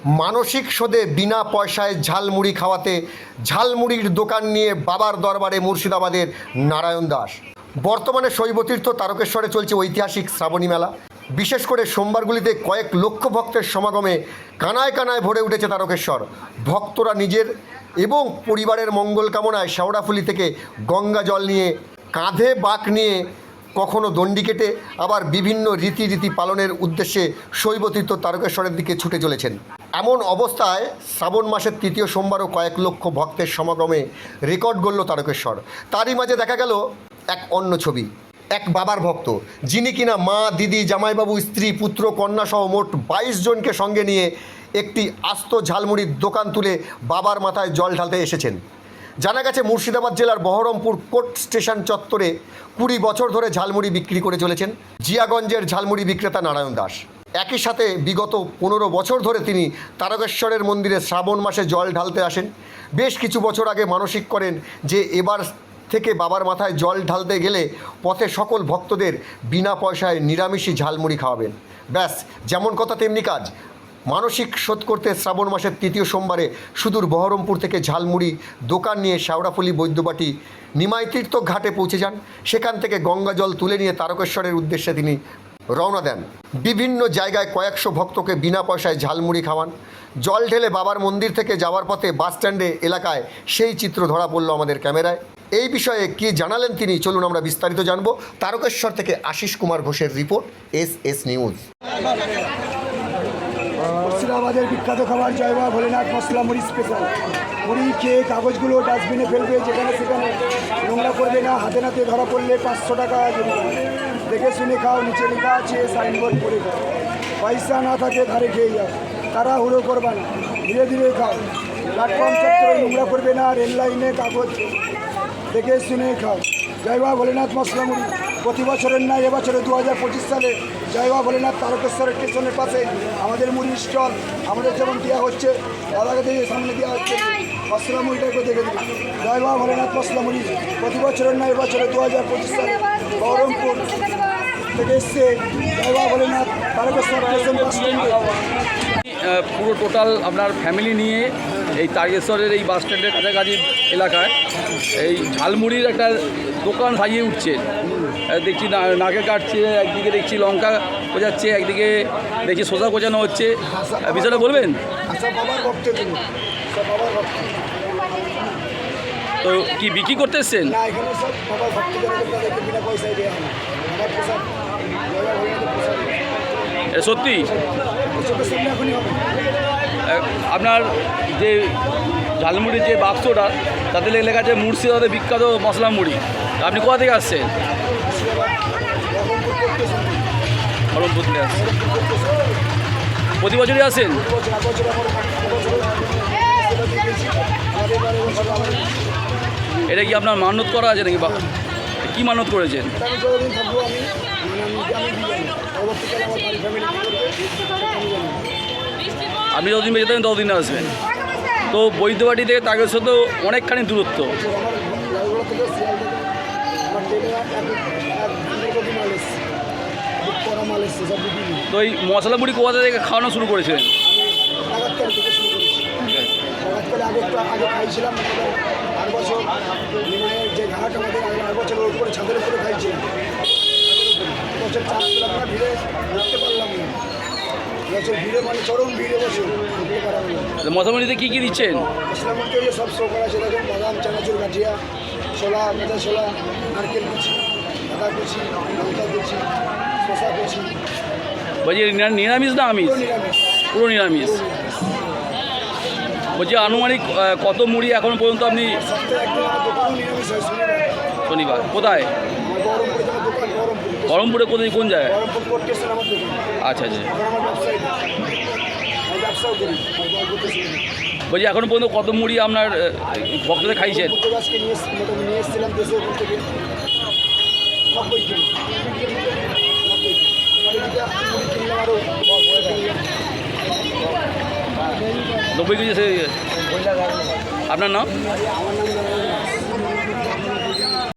মানসিক শোধে বিনা পয়সায় ঝালমুড়ি খাওয়াতে ঝালমুড়ির দোকান নিয়ে বাবার দরবারে মুর্শিদাবাদের নারায়ণ দাস। বর্তমানে শৈবতীর্থ তারকেশ্বরে চলছে ঐতিহাসিক শ্রাবণী মেলা। বিশেষ করে সোমবারগুলিতে কয়েক লক্ষ ভক্তের সমাগমে কানায় কানায় ভরে উঠেছে তারকেশ্বর। ভক্তরা নিজের এবং পরিবারের মঙ্গল কামনায় শেওড়াফুলি থেকে গঙ্গা জল নিয়ে, কাঁধে বাঁক নিয়ে, কখনো দণ্ডি কেটে, আবার বিভিন্ন রীতি পালনের উদ্দেশ্যে শৈবতীর্থ তারকেশ্বরের দিকে ছুটে চলেছেন। এমন অবস্থায় শ্রাবণ মাসের তৃতীয় সোমবারও কয়েক লক্ষ ভক্তের সমাগমে রেকর্ড গড়ল তারকেশ্বর। তারই মাঝে দেখা গেল এক অন্য ছবি। এক বাবার ভক্ত, যিনি কিনা মা, দিদি, জামাইবাবু, স্ত্রী, পুত্র, কন্যা সহ মোট 22 জনকে সঙ্গে নিয়ে একটি আস্ত ঝালমুড়ির দোকান তুলে বাবার মাথায় জল ঢালতে এসেছেন। জানা গেছে মুর্শিদাবাদ জেলার বহরমপুর কোর্ট স্টেশন চত্বরে 20 বছর ধরে ঝালমুড়ি বিক্রি করে চলেছেন জিয়াগঞ্জের ঝালমুড়ি বিক্রেতা নারায়ণ দাস। একই সাথে বিগত 15 বছর ধরে তিনি তারকেশ্বরের মন্দিরে শ্রাবণ মাসে জল ঢালতে আসেন। বেশ কিছু বছর আগে মানসিক করেন যে এবার থেকে বাবার মাথায় জল ঢালতে গেলে পথে সকল ভক্তদের বিনা পয়সায় নিরামিষই ঝালমুড়ি খাওয়াবেন। ব্যাস, যেমন কথা তেমনি কাজ। মানসিক শোধ করতে শ্রাবণ মাসের তৃতীয় সোমবারে সুদূর বহরমপুর থেকে ঝালমুড়ি দোকান নিয়ে শেওড়াফুলি বৈদ্যবাটি নিমাইতীর্থ ঘাটে পৌঁছে যান। সেখান থেকে গঙ্গা জল তুলে নিয়ে তারকেশ্বরের উদ্দেশ্যে তিনি রওনা দেন। বিভিন্ন জায়গায় কয়েকশো ভক্তকে বিনা পয়সায় ঝালমুড়ি খাওয়ান। জল ঢেলে বাবার মন্দির থেকে যাওয়ার পথে বাসস্ট্যান্ডে এলাকায় সেই চিত্র ধরা পড়ল আমাদের ক্যামেরায়। এই বিষয়ে কী জানালেন তিনি, চলুন আমরা বিস্তারিত জানব। তারকেশ্বর থেকে আশিস কুমার ঘোষের রিপোর্ট, এস নিউজ। মুর্শিদাবাদের বিখ্যাত খাবার জয়বা ভোলেনাথ মশলা মুড়ি স্পেশাল। মুড়ি খেয়ে কাগজগুলো ডাস্টবিনে ফেলবে, যেখানে সেখানে নোংরা করবে না। হাতে নাতে ধরা পড়লে 500 টাকা জরিমানা। দেখে শুনে খাও, নিচে লেখা আছে সাইনবোর্ড পড়ে খাও। পয়সা না থাকে ধারে খেয়ে যাও, তারা হুড়ো করবা না, ধীরে ধীরে খাও। প্ল্যাটফর্ম চত্বরে নোংরা করবে না, রেল লাইনে কাগজ দেখে শুনে খাও। জয়বা ভোলেনাথ মশলা মুড়ি প্রতি বছরের নয়, এবছরে 2025 সালে জয়বা ভোলেনাথ তারকেশ্বর স্টেশনের পাশে আমাদের মুড়ির স্টল। আমাদের যেমন দেওয়া হচ্ছে, দাদাকে দিয়ে সামনে দেওয়া হচ্ছে মশলা মুড়িটাকে দেখে দিন। জয়বা ভোলেনাথ মশলা মুড়ি প্রতি বছরের নয়, এবছরে 2025 সালে বহরমপুর থেকে এসছে জয়বা ভোলেনাথ তারকেশ্বর স্টেশন বাস স্ট্যান্ডে। পুরো টোটাল আপনার ফ্যামিলি নিয়ে এই তারকেশ্বরের এই বাস স্ট্যান্ডের কাছাকাছি এলাকায় এই ঝালমুড়ির একটা দোকান সাজিয়ে উঠছে। দেখছি নাকে কাটছে, একদিকে দেখছি লঙ্কা কোচাচ্ছে, একদিকে দেখছি শসা কোচানো হচ্ছে। বিষয়টা বলবেন? তো কি বিক্রি করতে এসছেন? সত্যি আপনার যে ঝালমুড়ির যে বাক্সটা তাতে লেখা আছে মুর্শিদাবাদের বিখ্যাত মশলা মুড়ি। আপনি কোথা থেকে আসছেন? বহরমপুর থেকে আসছেন। প্রতি বছরই আসেন? এটা কি আপনার মানত করা আছে নাকি? কি মানত করেছেন? আপনি যতদিন বেঁচে থাকেন ততদিন আসবেন। তো বৈদ্যবাটি থেকে তারকেশ্বর তো অনেকখানি দূরত্ব। তো এই মশলা মুড়ি কোথা থেকে খাওয়ানো শুরু করেছিলেন? আগে খাইছিলাম 8 বছর যে ঘাট আমাদের 8 বছর উপরে ছাদের উপরে খাইছিলাম। বছর চাষ পেলাম না, ভিড়ে উঠতে পারলাম না। বছর ভিড়ে মানে চরম ভিড়ে বসে উঠতে পারলাম না। মশলা মুড়িতে কী কী দিচ্ছেন? মশলা মুড়িতে সব শো করা আছে, দেখুন বাদাম, চানাচুর, গাঠিয়া, ছোলা, মেদা ছোলা, নারকেল কুচি, আদা কুচি, লঙ্কা কুচি, শসা কুচি। বলছি নিরামিষ না আমিষ? পুরো নিরামিষ। বলছি আনুমানিক কত মুড়ি এখনো পর্যন্ত আপনি? শনিবার কোথায়? বহরমপুরে কোথায়, কোন জায়গায়? আচ্ছা আচ্ছা। বলছি এখনো পর্যন্ত কত মুড়ি আপনার ভক্তদের খাইছেন? নব্বই কেজি। আপনার নাম?